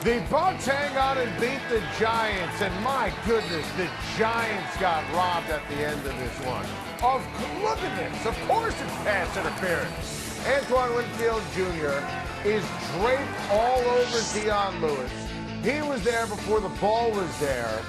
The Bucs hang on and beat the Giants, and my goodness, the Giants got robbed at the end of this one. Look at this. Of course it's pass interference. Antoine Winfield Jr. is draped all over Dion Lewis. He was there before the ball was there.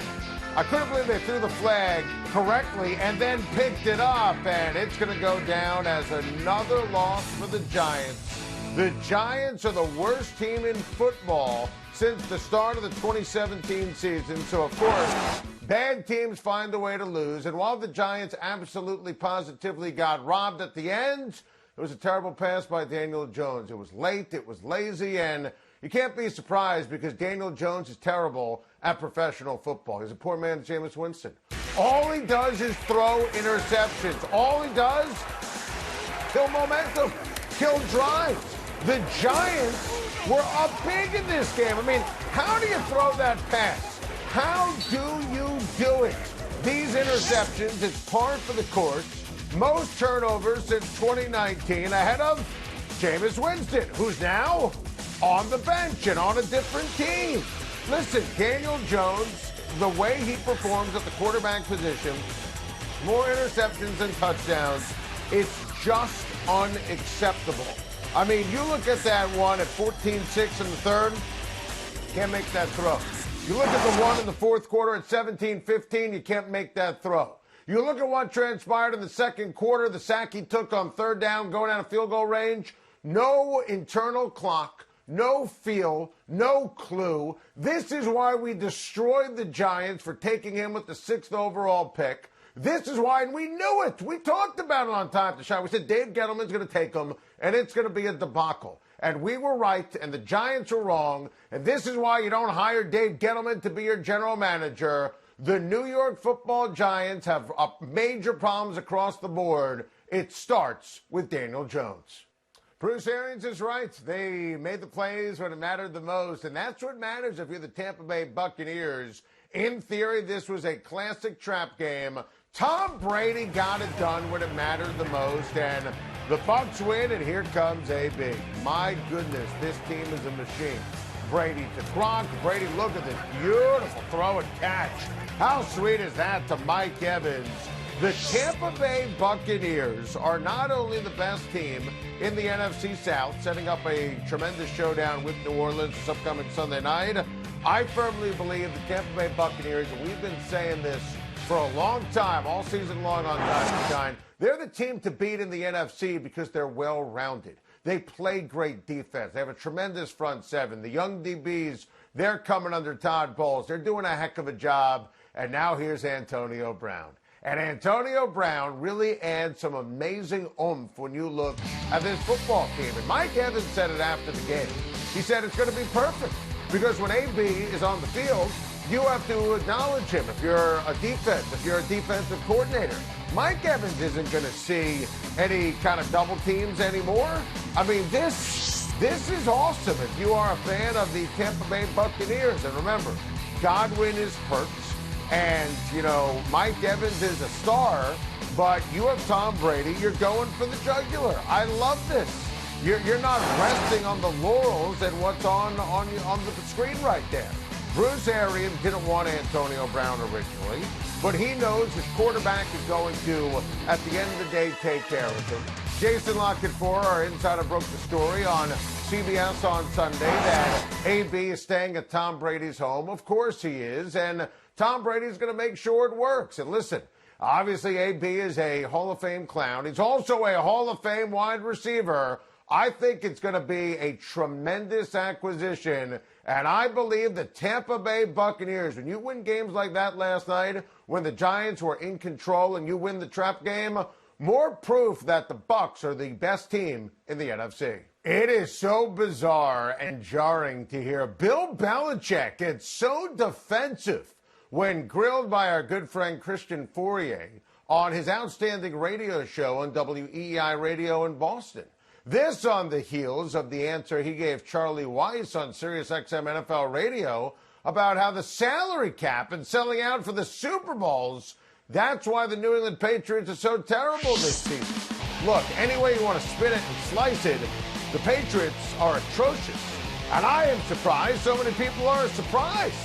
I couldn't believe they threw the flag correctly and then picked it up, and it's going to go down as another loss for the Giants. The Giants are the worst team in football since the start of the 2017 season. So, of course, bad teams find a way to lose. And while the Giants absolutely positively got robbed at the end, it was a terrible pass by Daniel Jones. It was late, it was lazy, and you can't be surprised because Daniel Jones is terrible at professional football. He's a poor man's Jameis Winston. All he does is throw interceptions. All he does, kill momentum, kill drives. The Giants were up big in this game. I mean, how do you throw that pass? How do you do it? These interceptions, it's par for the course. Most turnovers since 2019 ahead of Jameis Winston, who's now on the bench and on a different team. Listen, Daniel Jones, the way he performs at the quarterback position, more interceptions than touchdowns, it's just unacceptable. I mean, you look at that one at 14-6 in the third, can't make that throw. You look at the one in the fourth quarter at 17-15, you can't make that throw. You look at what transpired in the second quarter, the sack he took on third down, going out of field goal range, no internal clock, no feel, no clue. This is why we destroyed the Giants for taking him with the 6th overall pick. This is why, and we knew it. We talked about it on Time to Shine. We said Dave Gettleman's going to take him, and it's going to be a debacle. And we were right, and the Giants were wrong. And this is why you don't hire Dave Gettleman to be your general manager. The New York Football Giants have major problems across the board. It starts with Daniel Jones. Bruce Arians is right. They made the plays when it mattered the most, and that's what matters if you're the Tampa Bay Buccaneers. In theory, this was a classic trap game. Tom Brady got it done when it mattered the most, and the Bucs win, and here comes AB. My goodness, this team is a machine. Brady to Gronk. Brady, look at this beautiful throw and catch. How sweet is that to Mike Evans? The Tampa Bay Buccaneers are not only the best team in the NFC South, setting up a tremendous showdown with New Orleans this upcoming Sunday night. I firmly believe the Tampa Bay Buccaneers, and we've been saying this for a long time, all season long on Time to Shine, they're the team to beat in the NFC because they're well-rounded. They play great defense. They have a tremendous front seven. The young DBs, they're coming under Todd Bowles. They're doing a heck of a job. And now here's Antonio Brown. And Antonio Brown really adds some amazing oomph when you look at this football team. And Mike Evans said it after the game. He said it's going to be perfect because when AB is on the field, you have to acknowledge him if you're a defensive coordinator. Mike Evans isn't going to see any kind of double teams anymore. I mean, this is awesome if you are a fan of the Tampa Bay Buccaneers. And remember, Godwin is hurt. And, you know, Mike Evans is a star, but you have Tom Brady. You're going for the jugular. I love this. You're not resting on the laurels and what's on the screen right there. Bruce Arians didn't want Antonio Brown originally, but he knows his quarterback is going to, at the end of the day, take care of him. Jason Lockett-Four, our insider, broke the story on CBS on Sunday that AB is staying at Tom Brady's home. Of course he is, and Tom Brady's going to make sure it works. And listen, obviously AB is a Hall of Fame clown. He's also a Hall of Fame wide receiver. I think it's going to be a tremendous acquisition. And I believe the Tampa Bay Buccaneers, when you win games like that last night, when the Giants were in control and you win the trap game, more proof that the Bucs are the best team in the NFC. It is so bizarre and jarring to hear Bill Belichick get so defensive when grilled by our good friend Christian Fourier on his outstanding radio show on WEEI Radio in Boston. This on the heels of the answer he gave Charlie Weiss on SiriusXM NFL Radio about how the salary cap and selling out for the Super Bowls, that's why the New England Patriots are so terrible this season. Look, any way you want to spin it and slice it, the Patriots are atrocious. And I am surprised so many people are surprised.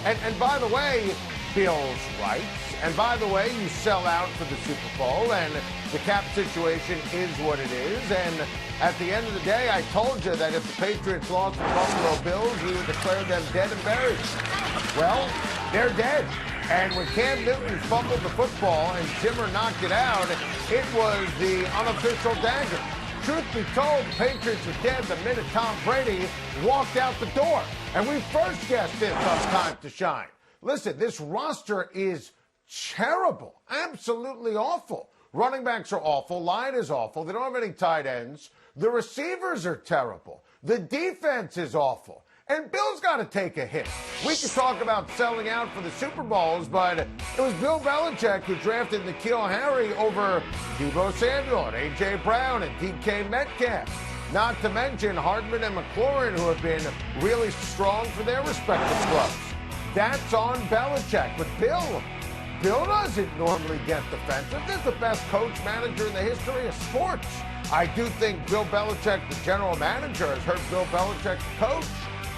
And by the way, Bill's right. And by the way, you sell out for the Super Bowl, and the cap situation is what it is. And at the end of the day, I told you that if the Patriots lost to the Buffalo Bills, we would declare them dead and buried. Well, they're dead. And when Cam Newton fumbled the football and Zimmer knocked it out, it was the unofficial dagger. Truth be told, the Patriots were dead the minute Tom Brady walked out the door. And we first guessed this on Time to Shine. Listen, this roster is terrible, absolutely awful. Running backs are awful. Line is awful. They don't have any tight ends. The receivers are terrible. The defense is awful. And Bill's got to take a hit. We could talk about selling out for the Super Bowls, but it was Bill Belichick who drafted N'Keal Harry over Deebo Samuel and A.J. Brown and DK Metcalf. Not to mention Hardman and McLaurin, who have been really strong for their respective clubs. That's on Belichick. But Bill doesn't normally get defensive. This is the best coach manager in the history of sports. I do think Bill Belichick, the general manager, has hurt Bill Belichick, the coach.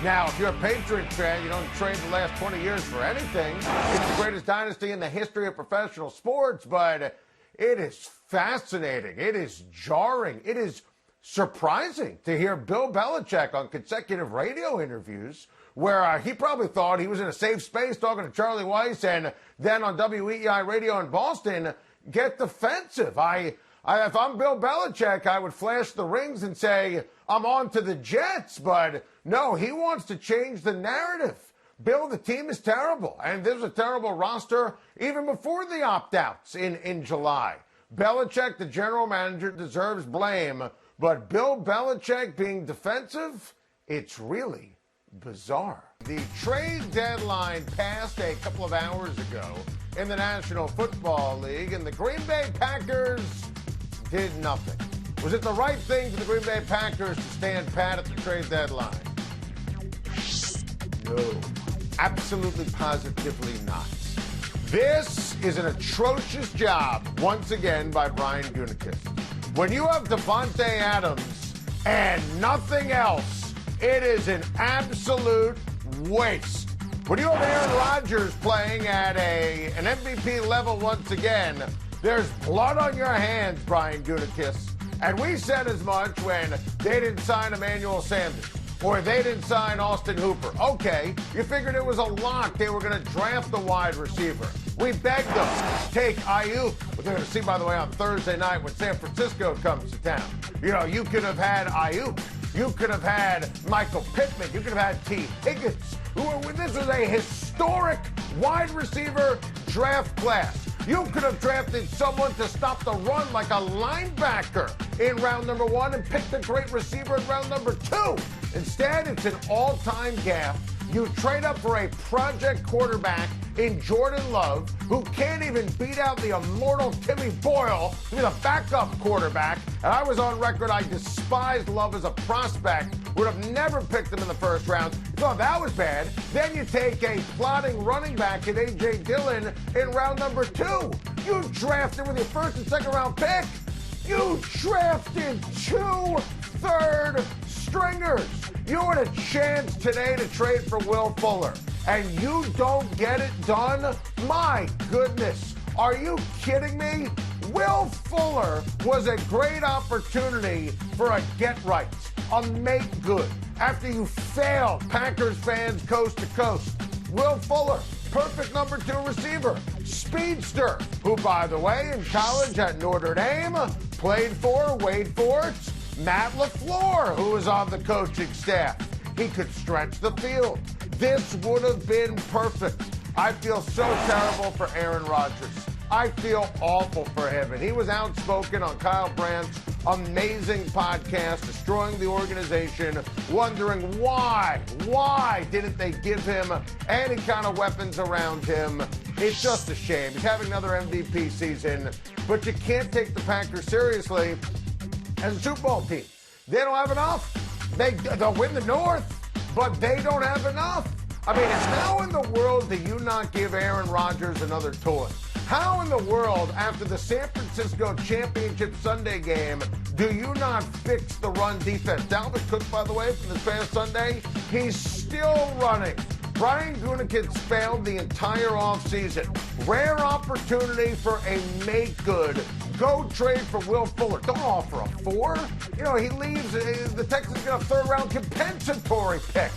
Now, if you're a Patriots fan, you don't trade the last 20 years for anything. It's the greatest dynasty in the history of professional sports, but it is fascinating. It is jarring. It is surprising to hear Bill Belichick on consecutive radio interviews where he probably thought he was in a safe space talking to Charlie Weiss, and then on WEEI radio in Boston, get defensive. If I'm Bill Belichick, I would flash the rings and say, I'm on to the Jets, but no, he wants to change the narrative. Bill, the team is terrible, and there's a terrible roster even before the opt-outs in July. Belichick, the general manager, deserves blame, but Bill Belichick being defensive, it's really bizarre. The trade deadline passed a couple of hours ago in the National Football League, and the Green Bay Packers did nothing. Was it the right thing for the Green Bay Packers to stand pat at the trade deadline? No. Absolutely, positively not. This is an atrocious job, once again, by Brian Gutekunst. When you have Devontae Adams and nothing else, it is an absolute waste. When you have Aaron Rodgers playing at an MVP level once again, there's blood on your hands, Brian Gutekunst. And we said as much when they didn't sign Emmanuel Sanders or they didn't sign Austin Hooper. Okay, you figured it was a lock. They were going to draft the wide receiver. We begged them to take Ayuk. But they're going to see, by the way, on Thursday night when San Francisco comes to town. You know, you could have had Ayuk. You could have had Michael Pittman. You could have had T. Higgins. This was a historic wide receiver draft class. You could have drafted someone to stop the run like a linebacker in round number 1 and picked a great receiver in round number 2. Instead, it's an all-time gaffe. You trade up for a project quarterback in Jordan Love, who can't even beat out the immortal Timmy Boyle, who's a backup quarterback. And I was on record, I despised Love as a prospect. Would have never picked him in the first round. You thought that was bad. Then you take a plodding running back in A.J. Dillon in round number 2. You drafted with your first and second round pick. You drafted 2 third stringers. You had a chance today to trade for Will Fuller, and you don't get it done? My goodness. Are you kidding me? Will Fuller was a great opportunity for a get-right, a make-good. After you failed, Packers fans coast to coast. Will Fuller, perfect number 2 receiver. Speedster, who, by the way, in college at Notre Dame, played for, wait for it, Matt LaFleur, who was on the coaching staff. He could stretch the field. This would have been perfect. I feel so terrible for Aaron Rodgers. I feel awful for him. And he was outspoken on Kyle Brandt's amazing podcast, Destroying the Organization, wondering why didn't they give him any kind of weapons around him? It's just a shame. He's having another MVP season, but you can't take the Packers seriously as a Super Bowl team. They don't have enough. They'll win the North, but they don't have enough. I mean, how in the world do you not give Aaron Rodgers another toy? How in the world, after the San Francisco Championship Sunday game, do you not fix the run defense? Dalvin Cook, by the way, from this past Sunday, he's still running. Brian Gutekunst failed the entire offseason. Rare opportunity for a make-good. Go trade for Will Fuller. Don't offer a 4. You know, he leaves. The Texans get a third-round compensatory pick.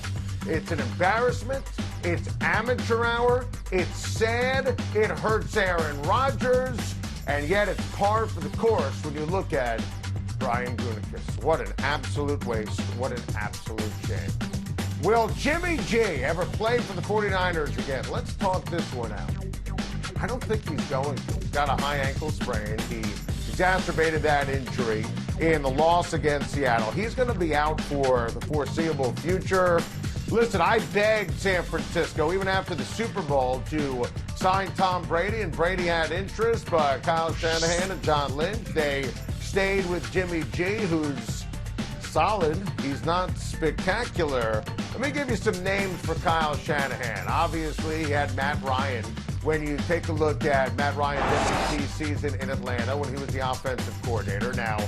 It's an embarrassment. It's amateur hour. It's sad. It hurts Aaron Rodgers. And yet it's par for the course when you look at Brian Gutekunst. What an absolute waste. What an absolute shame. Will Jimmy G ever play for the 49ers again? Let's talk this one out. I don't think he's going to. He's got a high ankle sprain. He exacerbated that injury in the loss against Seattle. He's going to be out for the foreseeable future. Listen, I begged San Francisco, even after the Super Bowl, to sign Tom Brady, and Brady had interest, but Kyle Shanahan and John Lynch, they stayed with Jimmy G, who's solid. He's not spectacular. Let me give you some names for Kyle Shanahan. Obviously, he had Matt Ryan. When you take a look at Matt Ryan's MVP season in Atlanta when he was the offensive coordinator. Now,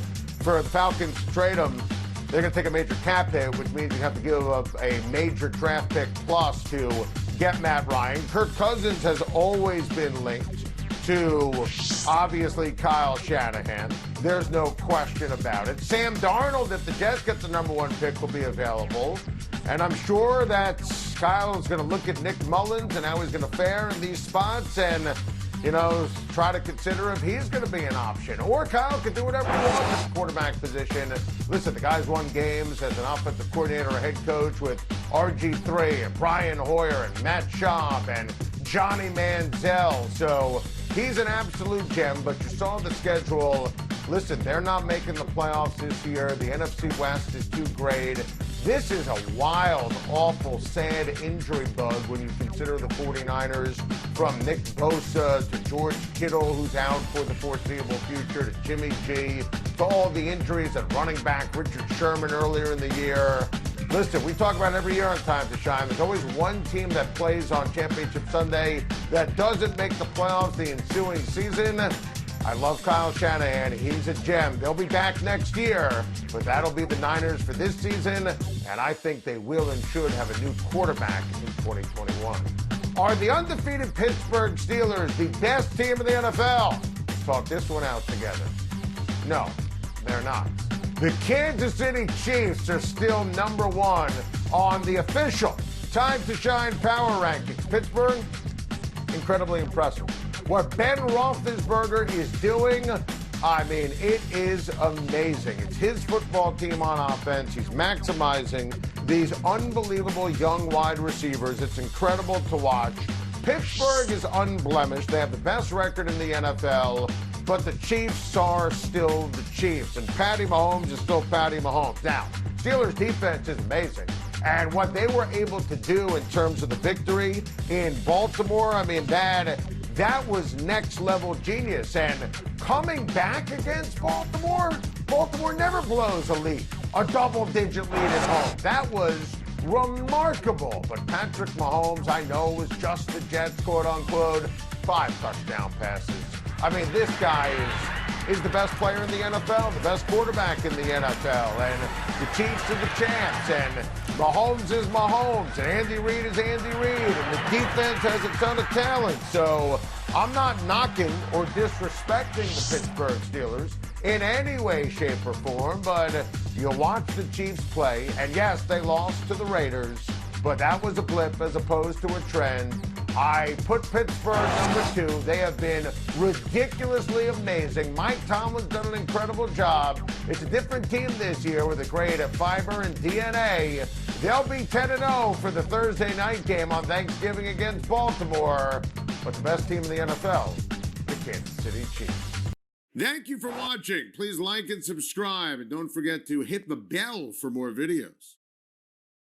for the Falcons to trade him, they're going to take a major cap hit, which means you have to give up a major draft pick plus to get Matt Ryan. Kirk Cousins has always been linked to, obviously, Kyle Shanahan. There's no question about it. Sam Darnold, if the Jets get the number 1 pick, will be available. And I'm sure that Kyle is going to look at Nick Mullins and how he's going to fare in these spots and, you know, try to consider if he's going to be an option. Or Kyle can do whatever he wants at the quarterback position. Listen, the guy's won games as an offensive coordinator or head coach with RG3 and Brian Hoyer and Matt Schaub and Johnny Manziel. So he's an absolute gem, but you saw the schedule. Listen, they're not making the playoffs this year. The NFC West is too great. This is a wild, awful, sad injury bug when you consider the 49ers, from Nick Bosa to George Kittle, who's out for the foreseeable future, to Jimmy G, to all the injuries at running back Richard Sherman earlier in the year. Listen, we talk about it every year on Time to Shine. There's always one team that plays on Championship Sunday that doesn't make the playoffs the ensuing season. I love Kyle Shanahan. He's a gem. They'll be back next year, but that'll be the Niners for this season, and I think they will and should have a new quarterback in 2021. Are the undefeated Pittsburgh Steelers the best team in the NFL? Let's talk this one out together. No, they're not. The Kansas City Chiefs are still number 1 on the official Time to Shine power rankings. Pittsburgh, incredibly impressive. What Ben Roethlisberger is doing, I mean, it is amazing. It's his football team on offense. He's maximizing these unbelievable young wide receivers. It's incredible to watch. Pittsburgh is unblemished. They have the best record in the NFL, but the Chiefs are still the Chiefs, and Patty Mahomes is still Patty Mahomes. Now, Steelers' defense is amazing. And what they were able to do in terms of the victory in Baltimore, I mean, that was next-level genius. And coming back against Baltimore never blows a lead, a double-digit lead at home. That was remarkable. But Patrick Mahomes, I know, was just the Jets, quote-unquote, 5 touchdown passes. I mean, this guy is the best player in the NFL, the best quarterback in the NFL, and the Chiefs are the champs, and Mahomes is Mahomes, and Andy Reid is Andy Reid, and the defense has a ton of talent. So I'm not knocking or disrespecting the Pittsburgh Steelers in any way, shape, or form, but you watch the Chiefs play, and yes, they lost to the Raiders, but that was a blip as opposed to a trend. I put Pittsburgh number 2. They have been ridiculously amazing. Mike Tomlin's done an incredible job. It's a different team this year with a great fiber and DNA. They'll be 10-0 for the Thursday night game on Thanksgiving against Baltimore. But the best team in the NFL, the Kansas City Chiefs. Thank you for watching. Please like and subscribe. And don't forget to hit the bell for more videos.